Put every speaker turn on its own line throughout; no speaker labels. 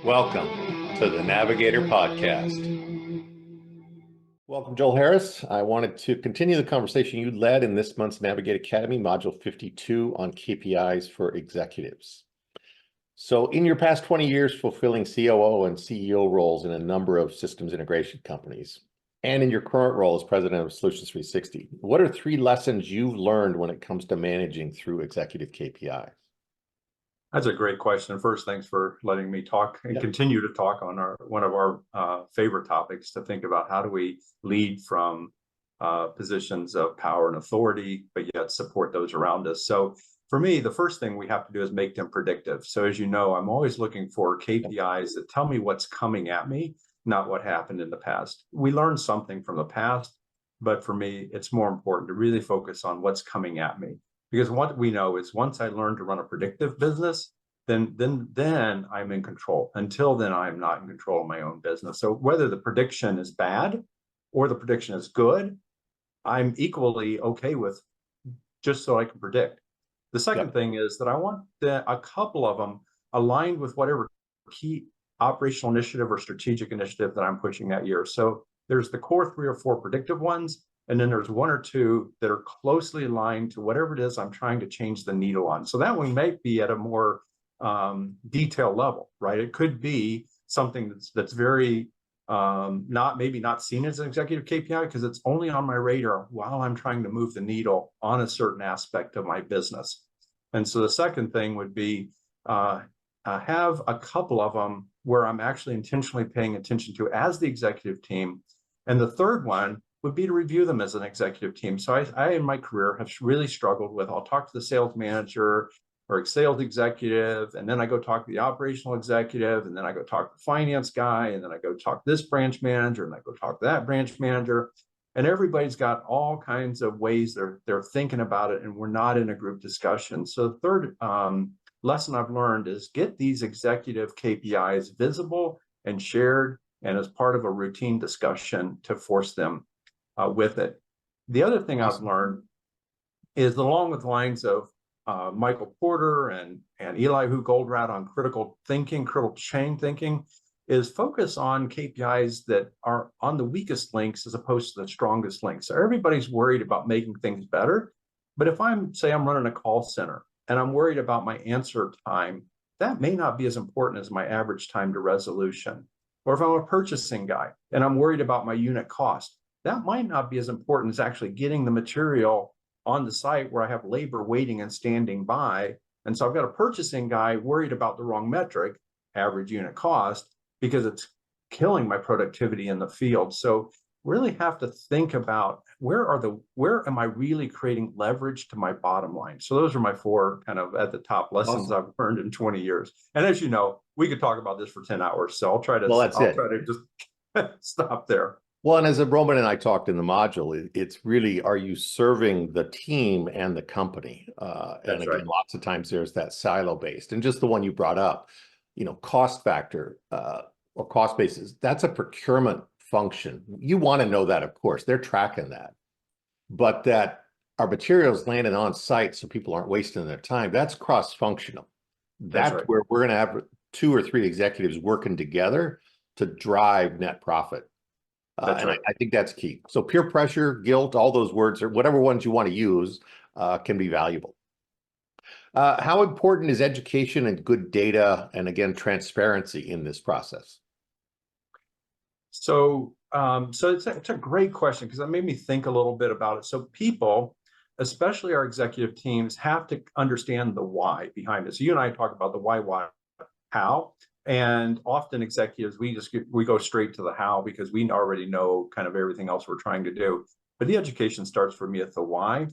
Welcome to the Navigator podcast. Welcome, Joel Harris. I wanted to continue the conversation you led in this month's Navigate Academy, Module 52 on KPIs for executives. So in your past 20 years fulfilling COO and CEO roles in a number of systems integration companies, and in your current role as president of Solutions 360, what are 3 lessons you've learned when it comes to managing through executive KPIs?
That's a great question. First, thanks for letting me talk and continue to talk on one of our favorite topics, to think about how do we lead from positions of power and authority, but yet support those around us. So for me, the first thing we have to do is make them predictive. So as you know, I'm always looking for KPIs that tell me what's coming at me, not what happened in the past. We learn something from the past, but for me, it's more important to really focus on what's coming at me. Because what we know is once I learn to run a predictive business, then I'm in control. Until then, I'm not in control of my own business. So whether the prediction is bad or the prediction is good, I'm equally okay with, just so I can predict. The second thing is that I want a couple of them aligned with whatever key operational initiative or strategic initiative that I'm pushing that year. So there's the core 3 or 4 predictive ones, and then there's 1 or 2 that are closely aligned to whatever it is I'm trying to change the needle on. So that one may be at a more detailed level, right? It could be something that's very maybe not seen as an executive KPI because it's only on my radar while I'm trying to move the needle on a certain aspect of my business. And so the second thing would be have a couple of them where I'm actually intentionally paying attention to as the executive team. And the third one would be to review them as an executive team. So I in my career have really struggled with, I'll talk to the sales manager or sales executive, and then I go talk to the operational executive, and then I go talk to the finance guy, and then I go talk to this branch manager, and I go talk to that branch manager. And everybody's got all kinds of ways they're thinking about it, and we're not in a group discussion. So the third lesson I've learned is get these executive KPIs visible and shared, and as part of a routine discussion to force them with it. The other thing I've learned is, along with lines of Michael Porter and Elihu Goldratt on critical thinking, critical chain thinking, is focus on KPIs that are on the weakest links as opposed to the strongest links. So everybody's worried about making things better. But if I'm running a call center and I'm worried about my answer time, that may not be as important as my average time to resolution. Or if I'm a purchasing guy and I'm worried about my unit cost, that might not be as important as actually getting the material on the site where I have labor waiting and standing by. And so I've got a purchasing guy worried about the wrong metric, average unit cost, because it's killing my productivity in the field. So really have to think about where am I really creating leverage to my bottom line? So those are my 4 kind of at the top lessons I've learned in 20 years. And as you know, we could talk about this for 10 hours. So I'll try to just stop there.
Well, and as Roman and I talked in the module, it's really, are you serving the team and the company? And again, lots of times there's that silo based, and just the one you brought up, cost factor or cost basis, that's a procurement function. You want to know that, of course, they're tracking that, but that our materials landed on site so people aren't wasting their time, that's cross-functional. That's where we're going to have 2 or 3 executives working together to drive net profit. And I think that's key. So peer pressure, guilt, all those words, or whatever ones you want to use, can be valuable. How important is education and good data, and again, transparency in this process?
So it's a great question, because it made me think a little bit about it. So people, especially our executive teams, have to understand the why behind it. So you and I talk about the why, how. And often executives, we go straight to the how because we already know kind of everything else we're trying to do. But the education starts for me at the why.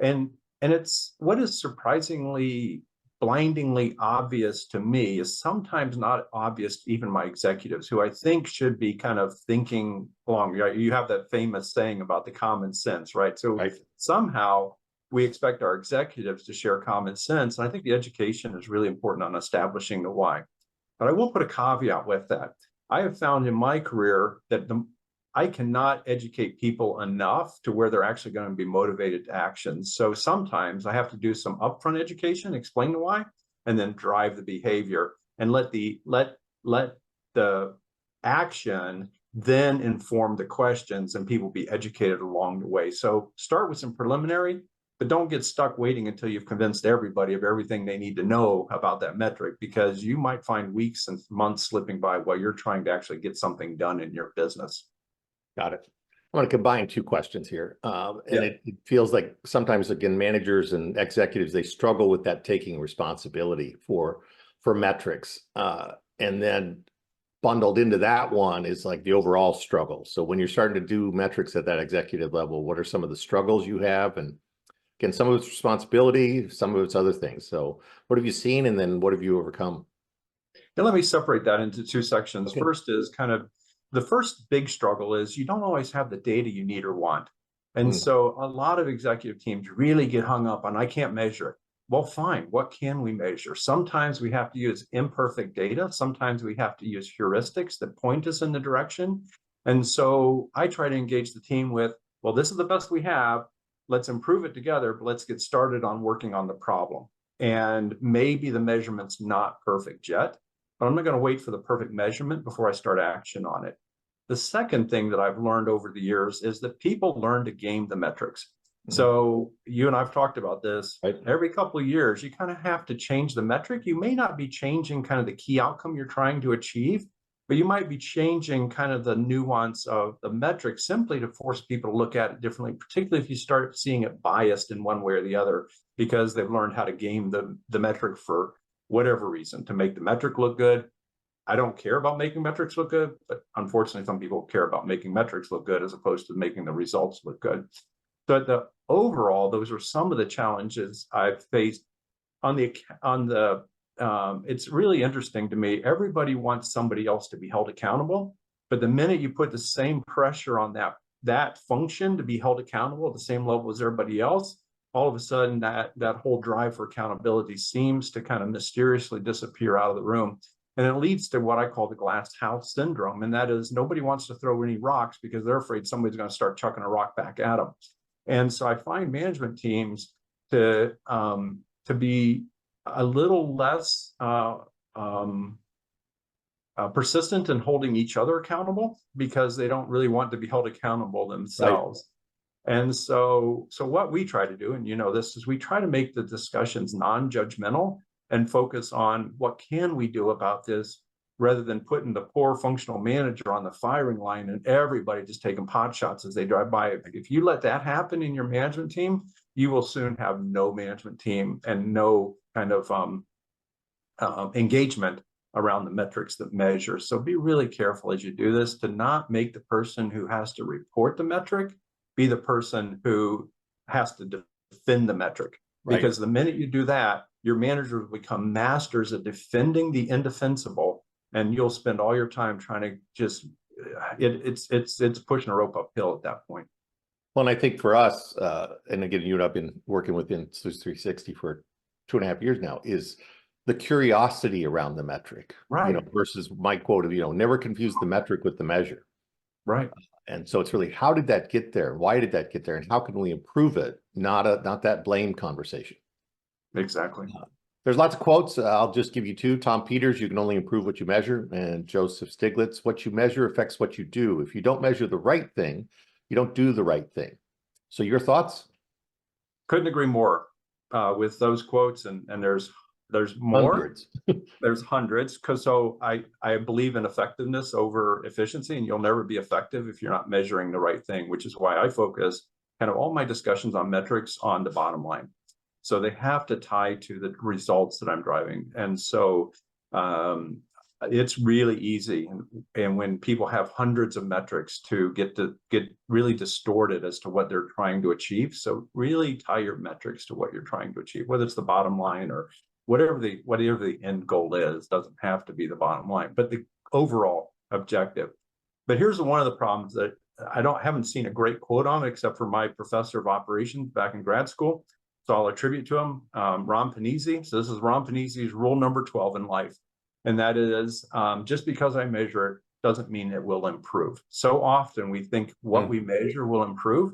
And it's what is surprisingly, blindingly obvious to me is sometimes not obvious to even my executives, who I think should be kind of thinking along. You have that famous saying about the common sense, right? So somehow we expect our executives to share common sense. And I think the education is really important on establishing the why. But I will put a caveat with that. I have found in my career that I cannot educate people enough to where they're actually going to be motivated to action. So sometimes I have to do some upfront education, explain the why, and then drive the behavior, and let let the action then inform the questions and people be educated along the way. So start with some preliminary, but don't get stuck waiting until you've convinced everybody of everything they need to know about that metric, because you might find weeks and months slipping by while you're trying to actually get something done in your business.
Got it. I want to combine two questions here. And
Yeah.
it feels like sometimes, again, managers and executives, they struggle with that taking responsibility for metrics. And then bundled into that one is like the overall struggle. So when you're starting to do metrics at that executive level, what are some of the struggles you have? And again, some of it's responsibility, some of it's other things. So what have you seen, and then what have you overcome?
And let me separate that into two sections.
Okay.
First is kind of the first big struggle is you don't always have the data you need or want. And so a lot of executive teams really get hung up on, I can't measure it. Well, fine. What can we measure? Sometimes we have to use imperfect data. Sometimes we have to use heuristics that point us in the direction. And so I try to engage the team with, well, this is the best we have. Let's improve it together, but let's get started on working on the problem. And maybe the measurement's not perfect yet, but I'm not going to wait for the perfect measurement before I start action on it. The second thing that I've learned over the years is that people learn to game the metrics. So you and I've talked about this.
Right.
Every couple of years, you kind of have to change the metric. You may not be changing kind of the key outcome you're trying to achieve, but you might be changing kind of the nuance of the metric simply to force people to look at it differently, particularly if you start seeing it biased in one way or the other, because they've learned how to game the metric for whatever reason, to make the metric look good. I don't care about making metrics look good, but unfortunately, some people care about making metrics look good as opposed to making the results look good. So the overall, those are some of the challenges I've faced on the it's really interesting to me. Everybody wants somebody else to be held accountable, but the minute you put the same pressure on that function to be held accountable at the same level as everybody else, all of a sudden that whole drive for accountability seems to kind of mysteriously disappear out of the room. And it leads to what I call the glass house syndrome. And that is, nobody wants to throw any rocks because they're afraid somebody's going to start chucking a rock back at them. And so I find management teams to be a little less persistent in holding each other accountable, because they don't really want to be held accountable themselves. Right. And so what we try to do, and you know this, is we try to make the discussions non-judgmental and focus on what can we do about this, rather than putting the poor functional manager on the firing line and everybody just taking pot shots as they drive by. If you let that happen in your management team, you will soon have no management team and no kind of engagement around the metrics that measure. So be really careful as you do this to not make the person who has to report the metric be the person who has to defend the metric. Right. Because the minute you do that, your managers will become masters at defending the indefensible, and you'll spend all your time trying to just it's pushing a rope uphill at that point.
Well, and I think for us, and again, you and I've been working within 360 for 2.5 years now, is the curiosity around the metric,
right?
You know, versus my quote of, never confuse the metric with the measure,
right?
And so it's really, how did that get there? Why did that get there? And how can we improve it? Not that blame conversation.
Exactly.
There's lots of quotes. I'll just give you two. Tom Peters, you can only improve what you measure. And Joseph Stiglitz, what you measure affects what you do. If you don't measure the right thing, you don't do the right thing. So your thoughts?
Couldn't agree more with those quotes. And there's more.
Hundreds.
There's hundreds. So I believe in effectiveness over efficiency, and you'll never be effective if you're not measuring the right thing, which is why I focus kind of all my discussions on metrics on the bottom line. So they have to tie to the results that I'm driving. And so it's really easy. And when people have hundreds of metrics, to get really distorted as to what they're trying to achieve. So really tie your metrics to what you're trying to achieve, whether it's the bottom line or whatever the end goal is. Doesn't have to be the bottom line, but the overall objective. But here's one of the problems that I haven't seen a great quote on, except for my professor of operations back in grad school. So I'll attribute to him, Ron Panizzi. So this is Ron Panizzi's rule number 12 in life. And that is, just because I measure it doesn't mean it will improve. So often we think what we measure will improve.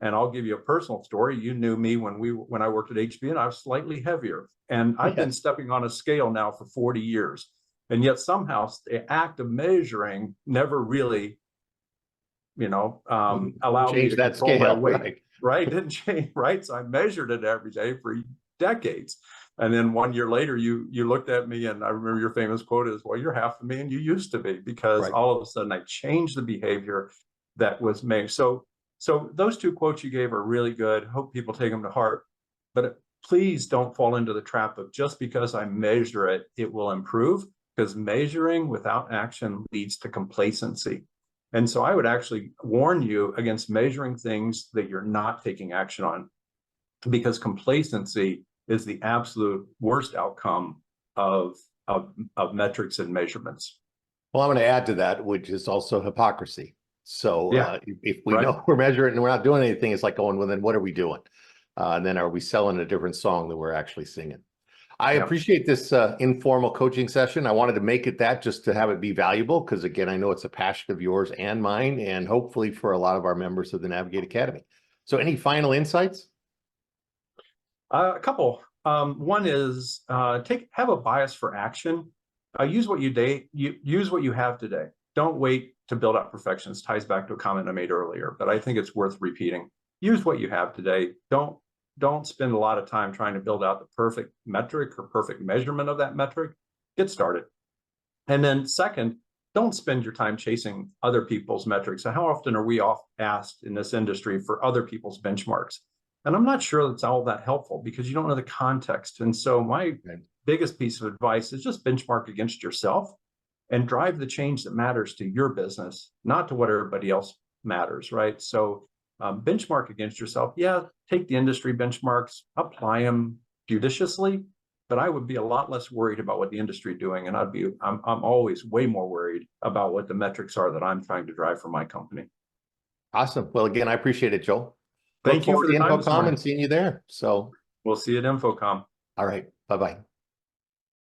And I'll give you a personal story. You knew me when I worked at HB, and I was slightly heavier. And I've been stepping on a scale now for 40 years. And yet somehow the act of measuring never really, allowed me
Change
to
that
control my
scale,
weight.
right?
Right? Didn't change, right? So I measured it every day for decades. And then 1 year later, you looked at me, and I remember your famous quote is, well, you're half the man you used to be, because
Right.
all of a sudden I changed the behavior that was made. So those two quotes you gave are really good. Hope people take them to heart. But please don't fall into the trap of just because I measure it, it will improve, because measuring without action leads to complacency. And so I would actually warn you against measuring things that you're not taking action on, because complacency is the absolute worst outcome of metrics and measurements.
Well, I'm going to add to that, which is also hypocrisy. So
Yeah,
if we
right.
know we're measuring and we're not doing anything, it's like going, well, then what are we doing? And then are we selling a different song than we're actually singing? I
Yeah.
appreciate this informal coaching session. I wanted to make it that just to have it be valuable, because again, I know it's a passion of yours and mine, and hopefully for a lot of our members of the Navigate Academy. So any final insights?
A couple. One is have a bias for action. Use what use what you have today. Don't wait to build up perfection. This ties back to a comment I made earlier, but I think it's worth repeating. Use what you have today. Don't spend a lot of time trying to build out the perfect metric or perfect measurement of that metric. Get started. And then second, don't spend your time chasing other people's metrics. So how often are we asked in this industry for other people's benchmarks? And I'm not sure that's all that helpful, because you don't know the context. And so my biggest piece of advice is just benchmark against yourself and drive the change that matters to your business, not to what everybody else matters, right? So benchmark against yourself. Yeah, take the industry benchmarks, apply them judiciously, but I would be a lot less worried about what the industry is doing, and I'm always way more worried about what the metrics are that I'm trying to drive for my company.
Awesome. Well, again, I appreciate it, Joel. Look
Thank you
forward
for
to
the
the
time this
InfoComm
morning.
and seeing you there. So,
We'll see you at InfoComm.
all right. Bye-bye.